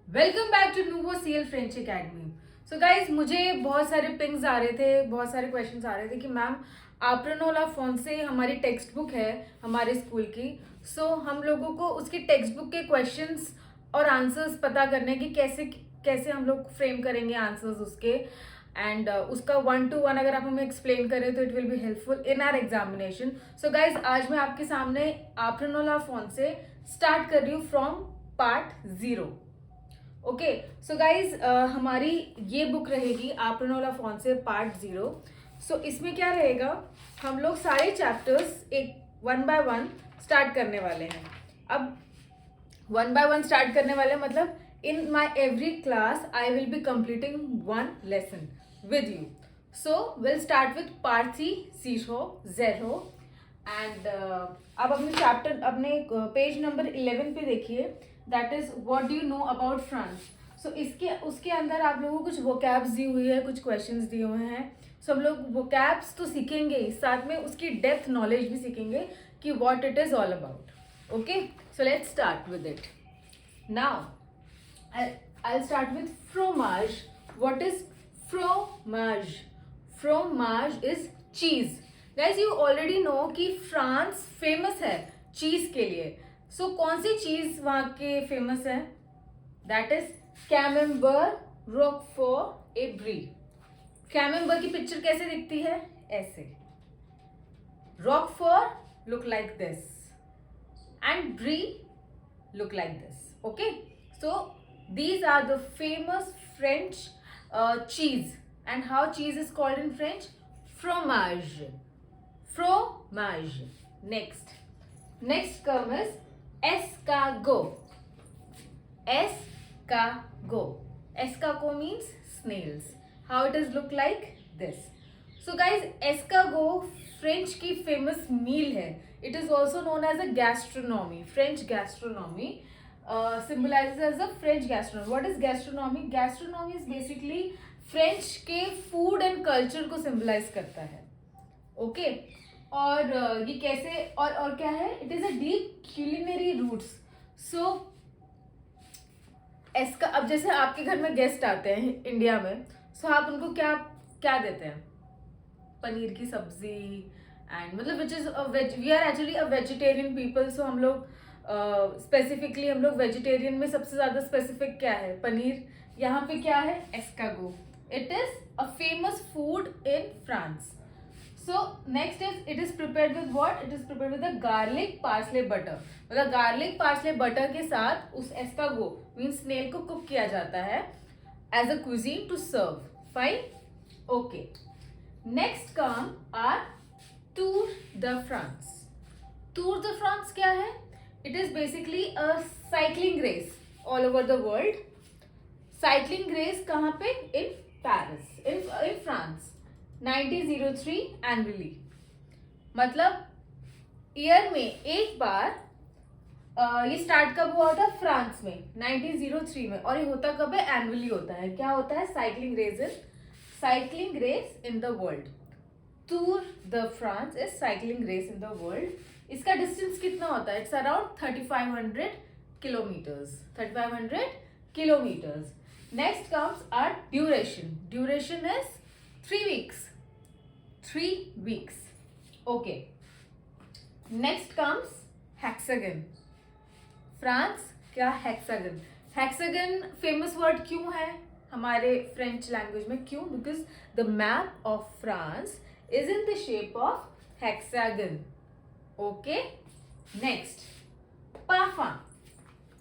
Welcome back to नूवो सीएल French academy. So guys, मुझे बहुत सारे पिंग्स आ रहे थे, बहुत सारे क्वेश्चंस आ रहे थे कि मैम आप्रनोला फोन्से हमारी टेक्स्ट बुक है हमारे स्कूल की। हम लोगों को उसकी टेक्स्ट बुक के क्वेश्चंस और आंसर्स पता करने की कैसे कैसे हम लोग फ्रेम करेंगे आंसर्स उसके, एंड उसका 1 to 1 अगर आप हमें एक्सप्लेन करें तो it will be helpful in are examination. So guys, आज मैं आपके सामने आप्रनोला फोन्से स्टार्ट कर रही हूँ from part 0। Okay, so guys, हमारी ये बुक रहेगी आप्रनोला फोन्से पार्ट 0। इसमें क्या रहेगा, हम लोग सारे चैप्टर्स एक 1 by 1 स्टार्ट करने वाले हैं। अब 1 by 1 स्टार्ट करने वाले मतलब in my every class I will be completing 1 lesson with you. Will start with part 3 0 and अब अपने पेज नंबर 11 पे देखिए, that is what do you know about France. इसके उसके अंदर आप लोगों को कुछ वोकैब्स दी हुई है, कुछ क्वेश्चंस दिए हुए हैं। हम लोग वोकैब्स तो सीखेंगे ही, साथ में उसकी डेप्थ नॉलेज भी सीखेंगे कि what it is all about. Okay, so let's start with it now. I'll start with fromage. What is fromage? Fromage is cheese. Guys, you already know कि फ्रांस फेमस है चीज के लिए। कौन सी चीज वहां के फेमस है? दैट इज कैमेम्बर, रोकफोर्ट, ए ब्री। कैमेम्बर की पिक्चर कैसे दिखती है? ऐसे। Roquefort look like this and brie look like this. Okay, so these are the famous French cheese. And how cheese is called in French? Fromage. Fromage. Next term is escargot. Escargot means snails. How it is look like this. So guys, escargot French की famous meal है। It is also known as a gastronomy. French gastronomy symbolizes as a French gastronomy. What is gastronomy? Gastronomy is basically French के food and culture को symbolize करता है। Okay, और ये कैसे और क्या है? It is a deep culinary roots. इसका अब जैसे आपके घर में गेस्ट आते हैं इंडिया में, आप उनको क्या क्या देते हैं? पनीर की सब्जी, एंड मतलब which is we are actually a vegetarian people. हम लोग स्पेसिफिकली हम लोग वेजिटेरियन में सबसे ज्यादा स्पेसिफिक क्या है? पनीर। यहाँ पे क्या है? एस्कागो। It is a famous food in France. Next is it is prepared with what? It is prepared with the garlic parsley butter. मतलब गार्लिक पार्सले बटर के साथ उस एस्कागो मीन स्नेल को कुक किया जाता है as a cuisine to serve. Fine, okay. Next come our tour de France. Tour de France क्या है? It is basically a cycling race all over the world. Cycling race कहाँ पे? In Paris, in France. 1903 annually. मतलब year में एक बार। ये start कब हुआ था? फ्रांस में 1903 में। और ये होता कब है? एनुअली होता है। क्या होता है? Cycling race in the world. Tour de France is cycling race in the world. इसका डिस्टेंस कितना होता है? It's around 3500 kilometres. 3500 kilometres. Next comes our duration. Duration is 3 weeks. 3 weeks. Okay, next comes hexagon. France क्या? Hexagon. Hexagon famous word क्यों है हमारे French language में? क्यों? Because the map of France is in the shape of hexagon. Okay, next, parfum.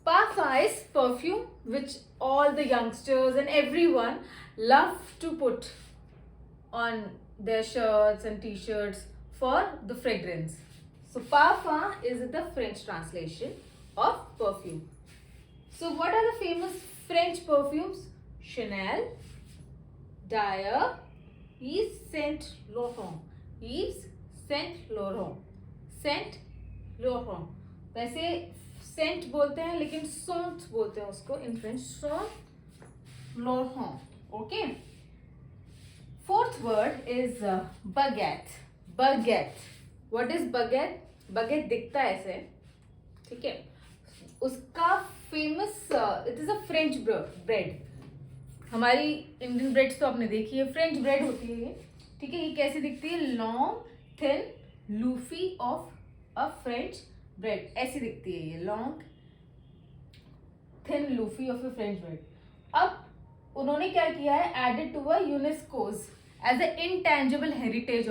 Parfum is perfume which all the youngsters and everyone love to put on their shirts and t-shirts for the fragrance. Parfum is the French translation of perfume. What are the famous French perfumes? Chanel, Dior, Yves Saint Laurent. Yves Saint Laurent. वैसे Saint बोलते हैं लेकिन सौंठ बोलते हैं उसको in French. सौंठ Laurent. Okay, fourth word is bucket. What is bucket? Bucket दिखता है ऐसे, ठीक है। उसका famous, it is a French bread. हमारी इंडियन ब्रेड्स तो आपने देखी है, फ्रेंच ब्रेड होती है ये, ठीक है। ये कैसी दिखती है? Long thin loaf of a French bread, ऐसी दिखती है ये, long thin loaf of a French bread. अब उन्होंने क्या किया है? Added to a UNESCO's as a intangible heritage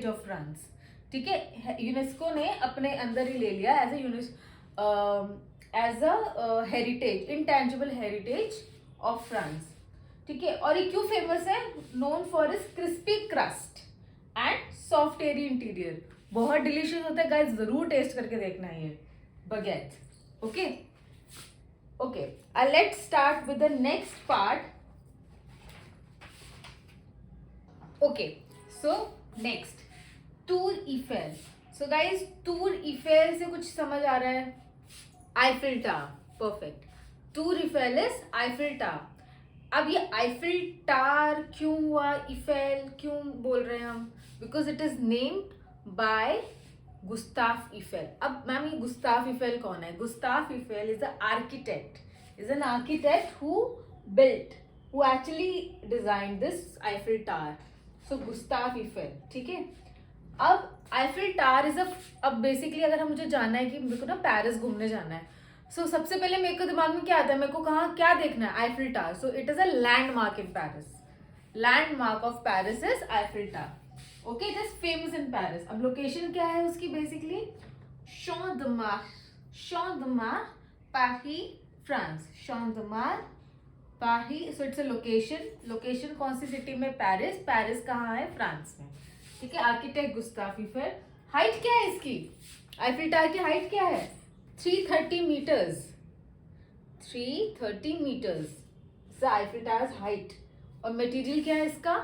of France, ठीक है। यूनेस्को ने अपने अंदर ही ले लिया as a heritage, intangible heritage of France, ठीक है। और ये क्यों फेमस है? Known for is crispy crust and soft airy interior. बहुत डिलीशियस होता है गाइस, जरूर टेस्ट करके देखना है ये baguette, okay okay. Let's start with the next part. Okay, so next tour Eiffel. So guys, tour Eiffel से कुछ समझ आ रहा है? Eiffel tower, perfect. Tour Eiffel is Eiffel tower. अब ये आईफिल टावर क्यों हुआ ईफेल, क्यों बोल रहे हैं हम? Because it is named by Gustave Eiffel. अब मैम ये गुस्ताफ ईफेल कौन है? Gustave Eiffel is an architect who built, who actually design this Eiffel tower. So Gustave Eiffel, ठीक है। अब आईफिल टावर इज अब बेसिकली अगर हम मुझे जानना है कि मेरे को ना पेरिस घूमने जाना है, सो सबसे पहले मेरे को दिमाग में क्या आता है? मेरे को कहाँ क्या देखना है? Eiffel tower. So it is a landmark in Paris. Landmark of Paris is Eiffel tower, okay. It is famous in Paris. अब लोकेशन क्या है उसकी? बेसिकली champ de Mars, पारी, फ्रांस। champ de Mars, पारी। सो इट्स अ लोकेशन कौन सी city में? Paris. Paris कहाँ है? फ्रांस में, ठीक है। Architect Gustave ईफेल। हाइट क्या है इसकी? आईफिल टावर की हाइट क्या है? 330 metres. 330 metres Eiffel tower height. और मटेरियल क्या है इसका?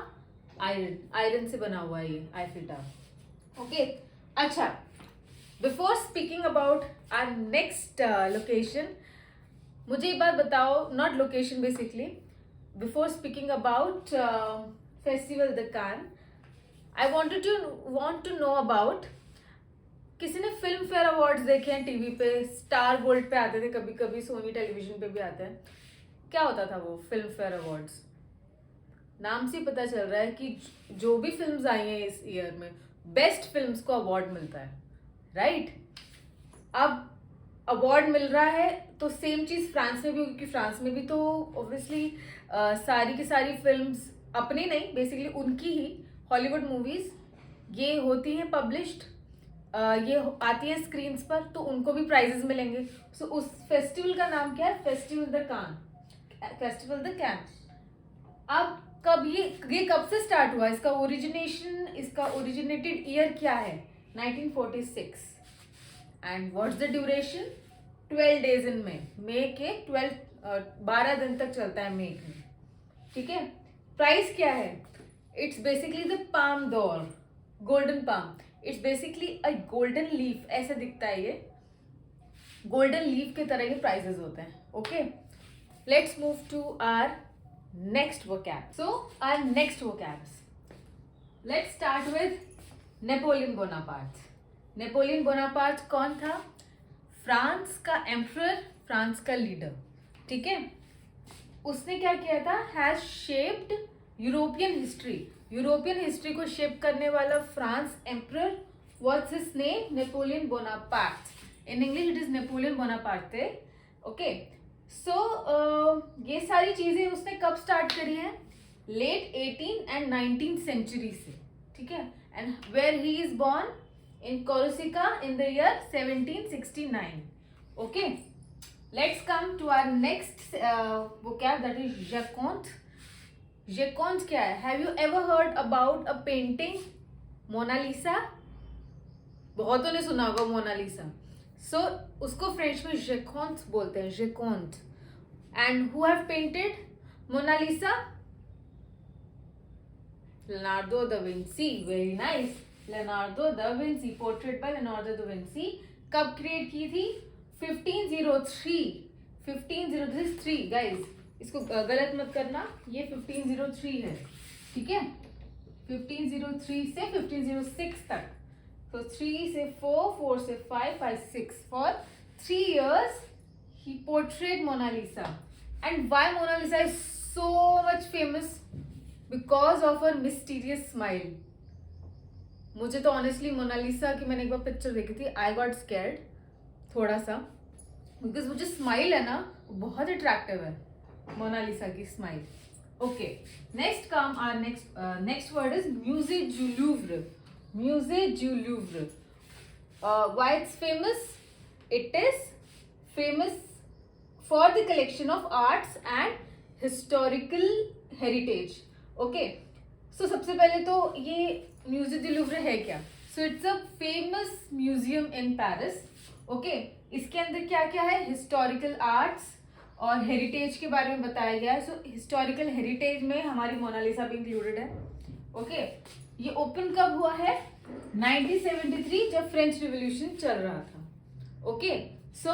आयरन से बना हुआ है ये आईफिल टावर, ओके। अच्छा, before speaking about our next location, मुझे एक बात बताओ, not location basically, before speaking about festival de Cannes, I want to know about, किसी ने फिल्म फेयर अवार्ड्स देखे हैं टीवी पे? स्टार गोल्ड पे आते थे कभी कभी, सोनी टेलीविजन पे भी आते हैं। क्या होता था वो फिल्म फेयर अवार्ड्स? नाम से पता चल रहा है कि जो भी फिल्म्स आई हैं इस ईयर में, बेस्ट फिल्म्स को अवार्ड मिलता है, राइट? अब अवार्ड मिल रहा है तो सेम चीज फ्रांस में भी होगी, क्योंकि फ्रांस में भी तो ऑब्वियसली सारी की सारी फिल्म्स अपनी नहीं, बेसिकली उनकी ही हॉलीवुड मूवीज ये होती हैं पब्लिश्ड, ये आती है स्क्रीन्स पर, तो उनको भी प्राइजेस मिलेंगे। सो उस फेस्टिवल का नाम क्या है? Festival de Cannes, festival de Cannes. अब कब ये कब से स्टार्ट हुआ? इसका ओरिजिनेटेड ईयर क्या है? 1946। And what's the duration? 12 days in May के 12 दिन तक चलता है मे में, ठीक है। प्राइस क्या है? It's basically the Palme d'Or, golden palm. It's basically a golden leaf, ऐसे दिखता है ये, गोल्डन लीफ के तरह ये प्राइजेस होते हैं, okay. Let's move to our next vocab. So our next vocabs, let's start with Napoleon Bonaparte. Napoleon Bonaparte कौन था? फ्रांस का एम्परर, फ्रांस का लीडर, ठीक है। उसने क्या किया था? हैज शेप्ड यूरोपियन हिस्ट्री को शेप करने वाला France emperor, what's his name? Napoleon Bonaparte. In English it is Napoleon Bonaparte, okay. So ये सारी चीजें उसने कब स्टार्ट करी है? लेट 18 एंड 19 सेंचुरी से, ठीक है। And where he is born? In Corsica in the year 1769, okay. Let's come to our next vocab, that is Joconde. Joconde क्या है? Have you ever heard about a painting Mona Lisa? बहुतों ने सुना होगा Mona Lisa. सो उसको French में Joconde बोलते हैं, Joconde. And who have painted Mona Lisa? Leonardo da Vinci. Very nice. Leonardo da Vinci, portrait by Leonardo da Vinci. कब create की थी? 1503 गाइज, इसको गलत मत करना, ये 1503 है, ठीक है। 1503 से 1506 तक, तो 3 से 4, 4 से 5, 5 6, for 3 years he portrayed Mona Lisa. And why Mona Lisa is so much famous? Because of her mysterious smile. मुझे तो ऑनेस्टली मोनालिसा की मैंने एक बार पिक्चर देखी थी, आई गॉट स्कैर्ड थोड़ा सा, बिकॉज वो जो स्माइल है ना बहुत अट्रैक्टिव है, मोनालिसा की smile. Okay, next come our next word is musée du Louvre. Musée du Louvre. Why it's famous? It is famous for the collection of arts and historical heritage. Okay, so सबसे पहले तो ये museum the Louvre है क्या? So it's a famous museum in Paris. Okay, इसके अंदर क्या क्या है? हिस्टोरिकल आर्ट्स और हेरिटेज के बारे में बताया गया है. सो हिस्टोरिकल हेरिटेज में हमारी मोनालिसा भी इंक्लूडेड है. ओके, ये ओपन कब हुआ है? 1973, जब फ्रेंच रिवॉल्यूशन चल रहा था. ओके, सो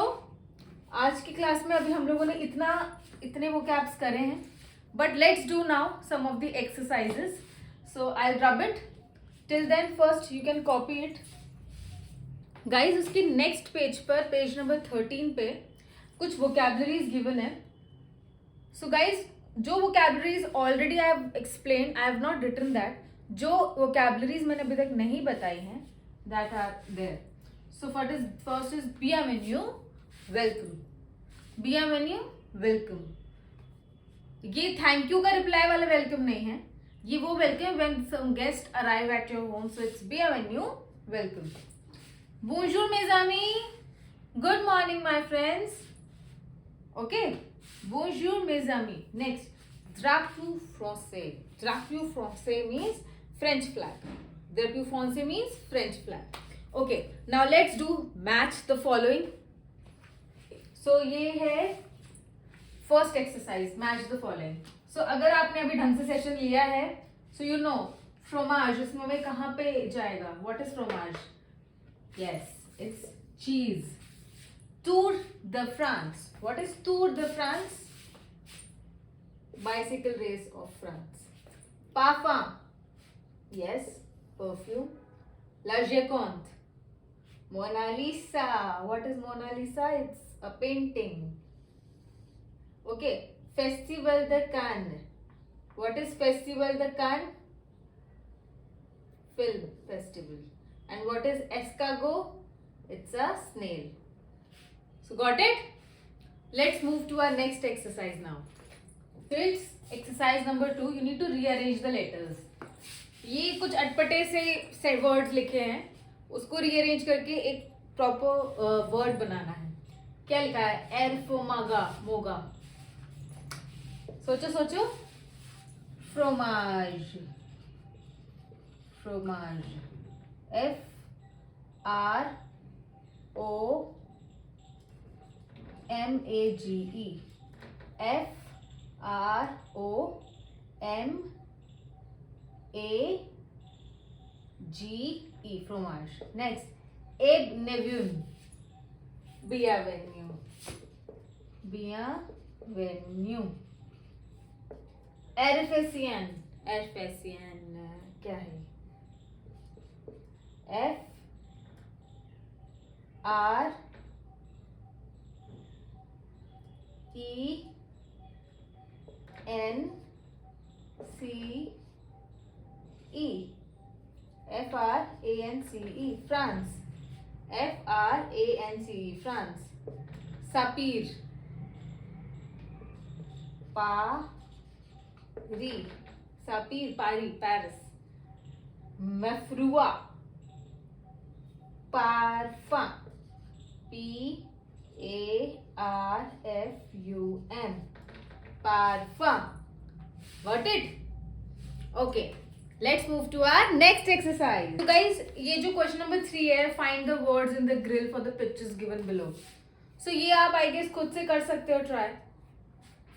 आज की क्लास में अभी हम लोगों ने इतने वोकैब्स करे हैं, but let's do now some of the exercises. So I'll rub it. Till then, first you can copy it. Guys, उसके next पेज पर, पेज नंबर 13 पे कुछ vocabularies given है. So guys, जो vocabularies already I have explained, I have not written that. जो vocabularies मैंने अभी तक नहीं बताई हैं, that are there. So first is bienvenue, welcome. Bienvenue, welcome. ये थैंक यू का रिप्लाई वाला वेलकम नहीं है, ये वो welcome when some guest arrive at your home. So it's बिenvenue, welcome. Bonjour mes amis, good morning my friends. Okay, bonjour mes amis. Next, drapeau français. Drapeau français means French flag. Drapeau français means French flag. Okay, now let's do match the following. So ये है first exercise, match the following. So अगर आपने अभी ढंग से session लिया है, so you know फ्रोमाज उसमें में कहाँ पे जाएगा? What is fromage? Yes, it's cheese. Tour de France. What is tour de France? Bicycle race of France. पाफा, yes, perfume. La Joconde. Mona Lisa. What is Mona Lisa? It's a painting. Okay, Festival de Cannes. What is Festival de Cannes? Film festival. And what is escargot? It's a snail. So got it? Let's move to our next exercise now. So it's exercise number 2. You need to rearrange the letters. ये कुछ अटपटे से words लिखे हैं, उसको rearrange करके एक proper word बनाना है. क्या लिखा है? एरफोमागा, मोगा. सोचो सोचो. फ्रोमाज. फ्रोमाज. FROMAGE. FROMAGE. Fromage. Next, Avenue. Bienvenue. Bienvenue. एरफेसियन. एरफेसियन क्या है? FRANCE. फ्रांस. FRANCE, France. सापीर. पारी. सापीर, पारी, पेरिस. मफरुआ. Parfum. PARFUM. Parfum. Got it? Okay. Let's move to our next exercise. So guys, ये जो क्वेश्चन नंबर 3 है, find the words in the grill for the pictures given below. So ये आप I guess खुद से कर सकते हो try.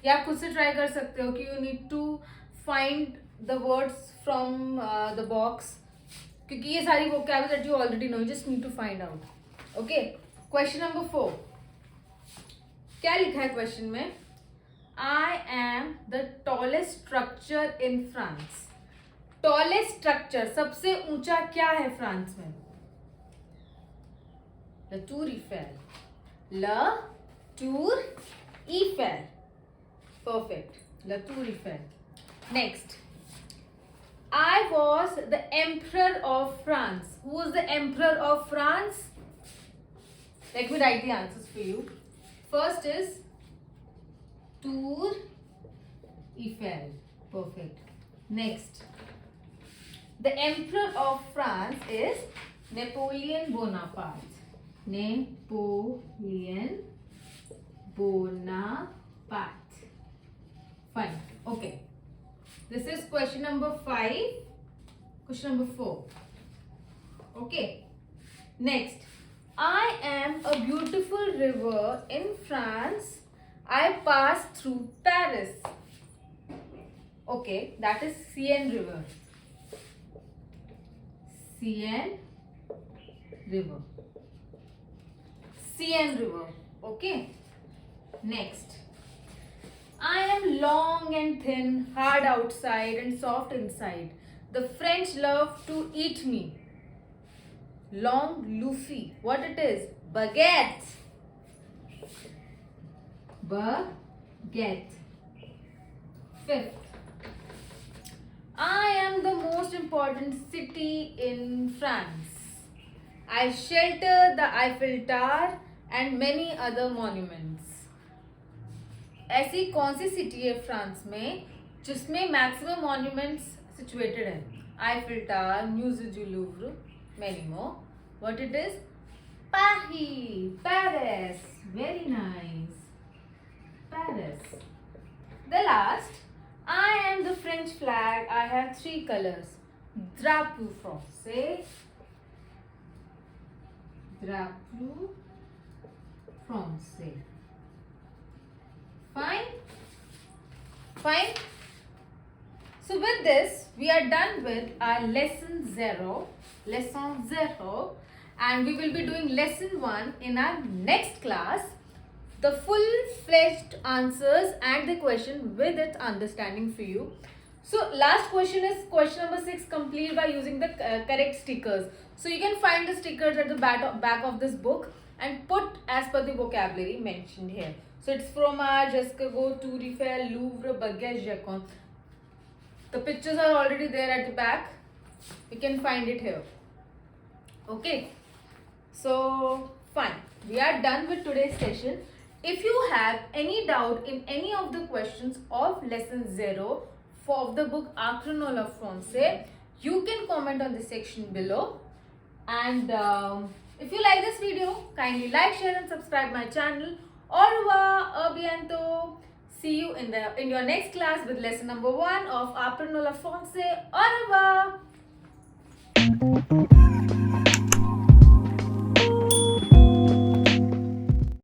या आप खुद से ट्राई कर सकते हो कि you need to find the words from the box, क्योंकि ये सारी vocabs that you already know, just need to find out. Okay, question number 4. क्या लिखा है क्वेश्चन में? I am the tallest structure in France. Tallest structure, सबसे ऊंचा क्या है फ्रांस में? The tour Eiffel. Le Tour Eiffel. Perfect. La Tour Eiffel. Next. I was the Emperor of France. Who was the Emperor of France? Let me write the answers for you. First is Tour Eiffel. Perfect. Next. The Emperor of France is Napoleon Bonaparte. Napoleon Bonaparte. Fine. Okay. This is question number 5. Question number 4. Okay. Next. I am a beautiful river in France. I pass through Paris. Okay. That is Seine River. Seine River. Seine River. Okay. Next. I am long and thin, hard outside and soft inside. The French love to eat me. Long Luffy. What it is? Baguette. Baguette. Fifth. I am the most important city in France. I shelter the Eiffel Tower and many other monuments. ऐसी कौन सी city है France में जिसमें maximum monuments situated है? Eiffel tower, museum du Louvre, many more. What it is? Paris. Paris. Very nice. Paris. The last. I am the French flag. I have 3 colors. Drapeau français. Drapeau français. Fine? Fine? So with this, we are done with our lesson 0. And we will be doing lesson 1 in our next class. The full-fledged answers and the question with its understanding for you. So last question is question number 6, complete by using the correct stickers. So you can find the stickers at the back of this book and put as per the vocabulary mentioned here. So it's Fromage, Escargot, Tour Eiffel, Louvre, Baguette, Jacon. The pictures are already there at the back. You can find it here. Okay. So fine. We are done with today's session. If you have any doubt in any of the questions of lesson 0 of the book Acronola Francais, you can comment on the section below. And if you like this video, kindly like, share and subscribe my channel. Au revoir, à bientôt. See you in your next class with lesson number 1 of Acronola Francais. Au revoir.